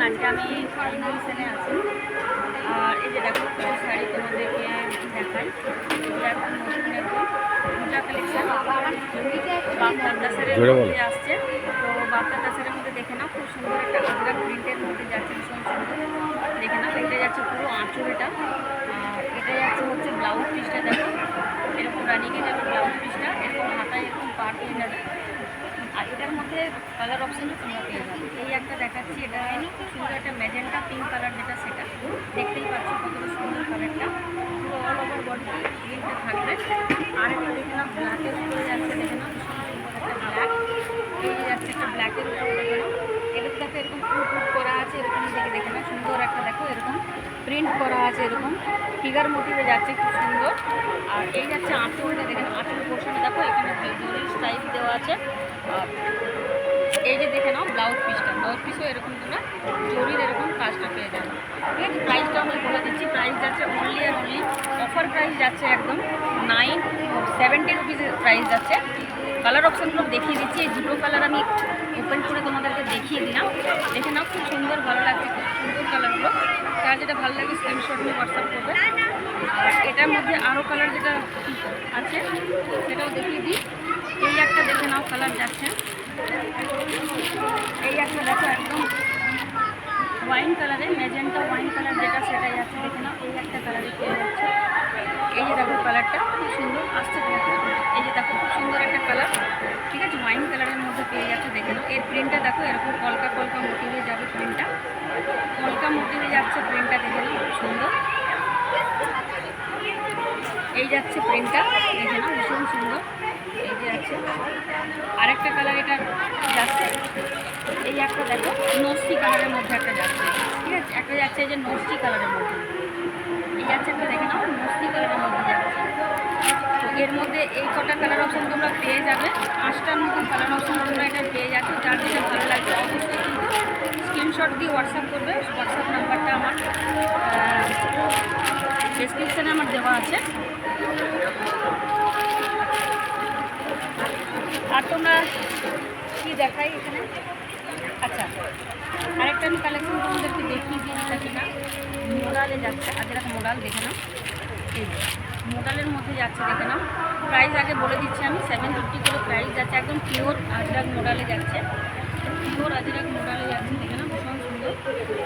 আজকে আমি শাড়ি আছি। আর এই যে দেখো কিছু শাড়ি তোমাদেরকে দেখাই। দেখো নতুন একদম পূজা কালেকশন বাপ্তার দাসের মধ্যে আসছে। তো বাপ্তার দাসের মধ্যে দেখে নাও, খুব সুন্দর একটা আজরাক প্রিন্টের মধ্যে যাচ্ছে, ভীষণ সুন্দর। দেখে নাও, এটা যাচ্ছে পুরো আঁচল এটা। আর এটা যাচ্ছে হচ্ছে ব্লাউজ পিসটা। দেখো এরকম রানিংয়ে যাবে ব্লাউজ পিসটা, এরকম হাতায় এরকম পার হয়ে যাবে। আর এটার মধ্যে কালার অপশানও তোমরা পেয়ে যাবে। এই একটা দেখাচ্ছি, এটা খুব সুন্দর একটা ম্যাজেন্টা পিঙ্ক কালার, যেটা সেটা দেখতেই পাচ্ছ কতটা সুন্দর কালারটা। পুরো অল ওভার বডিতে প্রিন্টটা থাকবে। আর একটা দেখে নাও ব্ল্যাকের উপরে যাচ্ছে, দেখে নাও ভীষণ সুন্দর একটা ব্ল্যাক। এই যাচ্ছে একটা ব্ল্যাকের উপরে, দেখে নাও এটা দেখো এরকম ফুট করা আছে, এরকম দিকে দেখে নাও সুন্দর একটা, দেখো এরকম প্রিন্ট করা আছে, এরকম ফিগার মোটিভে যাচ্ছে, খুব সুন্দর। আর এই যাচ্ছে আঁচলটা, দেখে নাও আঁচল পোর্শনে দেখো এখানে জরির স্টাইপ দেওয়া আছে। আর এই যে দেখে নাও ব্লাউজ পিসটা, ব্লাউজ পিসও এরকম তোমরা জরির এরকম কাজটা পেয়ে যাবে। ঠিক আছে, প্রাইসটা আমি বলে দিচ্ছি। প্রাইস যাচ্ছে অনলি আর অনলি অফার প্রাইস যাচ্ছে একদম 970 রুপিসের প্রাইস যাচ্ছে। কালার অপশানগুলো দেখিয়ে দিচ্ছি। এই দুটো কালার আমি ওপেন করে তোমাদেরকে দেখিয়ে দিলাম, দেখে নাও খুব সুন্দর, ভালো লাগছে, খুব সুন্দর কালারগুলো। তার যেটা ভালো লাগে স্ক্রিনশট নিয়ে হোয়াটসঅ্যাপ করবে। আর এটার মধ্যে আরও কালার যেটা আছে সেটাও দেখিয়ে দিই। এই একটা দেখে নাও কালার যাচ্ছে, এই একটা দেখো একদম ওয়াইন কালারে, ম্যাজেন্টা ওয়াইন কালার যেটা সেটা যাচ্ছে, দেখে নাও এই একটা কালারে পেয়ে যাচ্ছে। এই যে দেখো কালারটা খুব সুন্দর আসছে, এই যে দেখো খুব সুন্দর একটা কালার। ঠিক আছে, ওয়াইন কালারের মধ্যে পেয়ে যাচ্ছে, দেখে নাও এর প্রিন্টটা দেখো এরকম কলকা কলকা মোটিভে যাবে প্রিন্টটা, কলকা মোটিভে যাচ্ছে প্রিন্টটা, দেখে নাও খুব সুন্দর। এই যাচ্ছে প্রিন্টটা, দেখে নাও ভীষণ সুন্দর। এই যে আছে আরেকটা কালার, এটা যাচ্ছে এই একটা দেখো নস্টি কালারের মধ্যে একটা যাচ্ছে। ঠিক আছে, একটা যাচ্ছে এই যে নস্টি কালারের মধ্যে, এই যাচ্ছে একটা, দেখে নাও নস্টি কালারের মধ্যে যাচ্ছে। তো এর মধ্যে এই কটা কালার অপশান তোমরা পেয়ে যাবে, 5টার মতন কালার অপশান তোমরা এটা পেয়ে যাচ্ছ। যার যেটা ভালো লাগছে অবশ্যই কিন্তু স্ক্রিনশট দিয়ে হোয়াটসঅ্যাপ করবে। হোয়াটসঅ্যাপ নাম্বারটা আমার ডেসক্রিপশানে আমার দেওয়া আছে। আর তোমরা কী দেখাই এখানে, আচ্ছা আরেকটা আমি কালেকশন তোমাদেরকে দেখিয়ে দিই, যেটা কিনা মোডালে যাচ্ছে। আজ এরকম মোডাল দেখে নাও, এই মোডালের মধ্যে যাচ্ছে, দেখে নাও প্রাইস আগে বলে দিচ্ছি আমি, 750 করে প্রাইস যাচ্ছে। একদম পিওর আজরাক মোডালে যাচ্ছে, পিওর আজরাক মোডালে যাচ্ছে, দেখে নাও ভীষণ সুন্দর।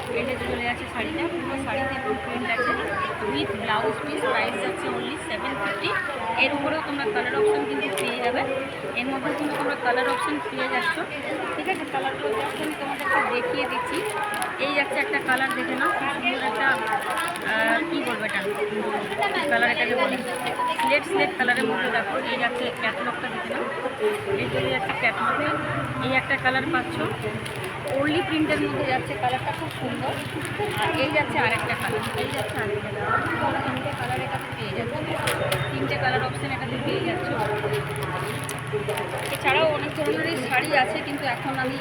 প্রিন্টে চলে যাচ্ছে শাড়িটা, পুরো শাড়িতে এবং প্রিন্ট আছে উইথ ব্লাউজ পিস। প্রাইস যাচ্ছে অনলি 750। এর উপরেও তোমরা কালার অপশান কিন্তু পেয়ে যাবে, এর মধ্যে কিন্তু তোমরা কালার অপশান পেয়ে যাচ্ছ। ঠিক আছে, কালারগুলো জাস্ট আমি তোমাদেরকে দেখিয়ে দিচ্ছি। এই যাচ্ছে একটা কালার, দেখে নাও খুব সুন্দর একটা, কী বলবো এটা কালার, এটাকে বলে স্লেট স্লেট কালারের মধ্যে। দেখো এই যাচ্ছে ক্যাটালগটা, দেখে নাও এই চলে যাচ্ছে ক্যাটালগে। এই একটা কালার পাচ্ছ, ওনলি প্রিন্টের মধ্যে যাচ্ছে, কালারটা খুব সুন্দর। আর এই যাচ্ছে আরেকটা কালার, এই যাচ্ছে আরেকটা কালার, 3টে কালার এটাতে পেয়ে যাচ্ছে, 3টে কালার অপশান এটাতে পেয়ে যাচ্ছে। এছাড়াও অনেক ধরনেরই শাড়ি আছে, কিন্তু এখন আমি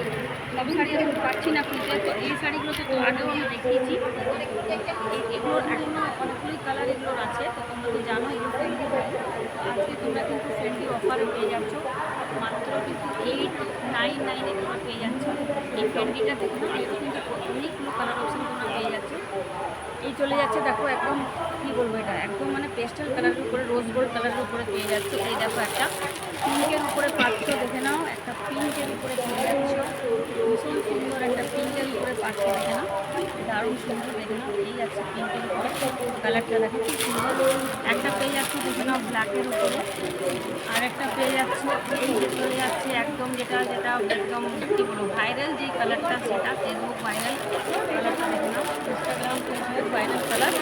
সব শাড়ি এখন পাচ্ছি না খুঁজে। তো এই শাড়িগুলোতে তো আগেও আমি দেখিয়েছি, এগুলোর এখনও অনেকগুলোই কালার এগুলোর আছে। তো তোমরা তো জানো এগুলো ফ্রেন্ডলি হয়, আজকে তোমরা কিন্তু ফ্রেন্ডলি অফারে পেয়ে যাচ্ছ, মাত্র কিন্তু 899 তোমরা পেয়ে যাচ্ছ। এই ফ্রেন্ডিটা দেখো না, এটা কিন্তু অনেকগুলো কালার অপশান তোমরা পেয়ে যাচ্ছ। এই চলে যাচ্ছে দেখো একদম, কী বলবো এটা একদম মানে পেস্টাল কালারের উপরে, রোজ গোল্ড কালারের উপরে পেয়ে যাচ্ছে। এই দেখো একটা পিঙ্কের উপরে পাচ্ছ, দেখে নাও একটা পিঙ্কের উপরে পেয়ে যাচ্ছ, ভীষণ সুন্দর একটা পিঙ্কের উপরে পাচ্ছ, দেখে নাও দারুণ সুন্দর, দেখে নাও এই যাচ্ছে পিঙ্কের উপরে কালারটা, দেখো খুব সুন্দর। একটা পেয়ে যাচ্ছে দেখে নাও ব্ল্যাকের উপরে, আর একটা পেয়ে যাচ্ছে এই যে চলে যাচ্ছে একদম যেটা যেটা একদম কী বলবো ভাইরাল যেই কালারটা, সেটা ফেসবুক ভাইরাল কালারটা, দেখে নাও ইনস্টাগ্রাম ফেসবুক ভাইরাল কালার।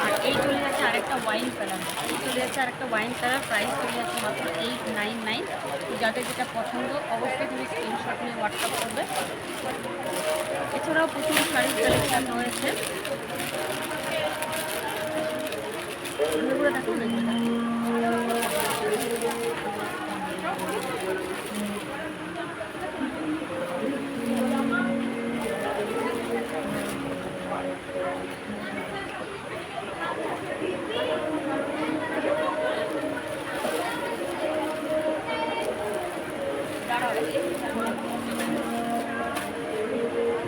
আর এই চলে যাচ্ছে আরেকটা ওয়াইন কালার, এই চলে যাচ্ছে আরেকটা ওয়াইন কালার। প্রাইস চলে যাচ্ছে মাত্র 899। যাদের যেটা পছন্দ অবশ্যই তুমি স্ক্রিনশট নিয়ে হোয়াটসঅ্যাপ করবে। এছাড়াও প্রচুর শাড়ির কালেকশান রয়েছে, এগুলো দেখো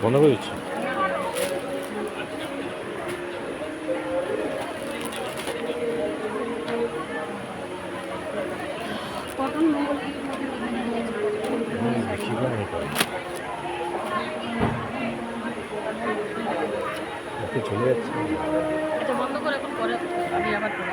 বন্ধ করে দিচ্ছি। মতন মঙ্গলগিরির মতন এখানে রয়েছে চলে যাচ্ছে। আচ্ছা বন্ধ করে এখন পরে আমি আবার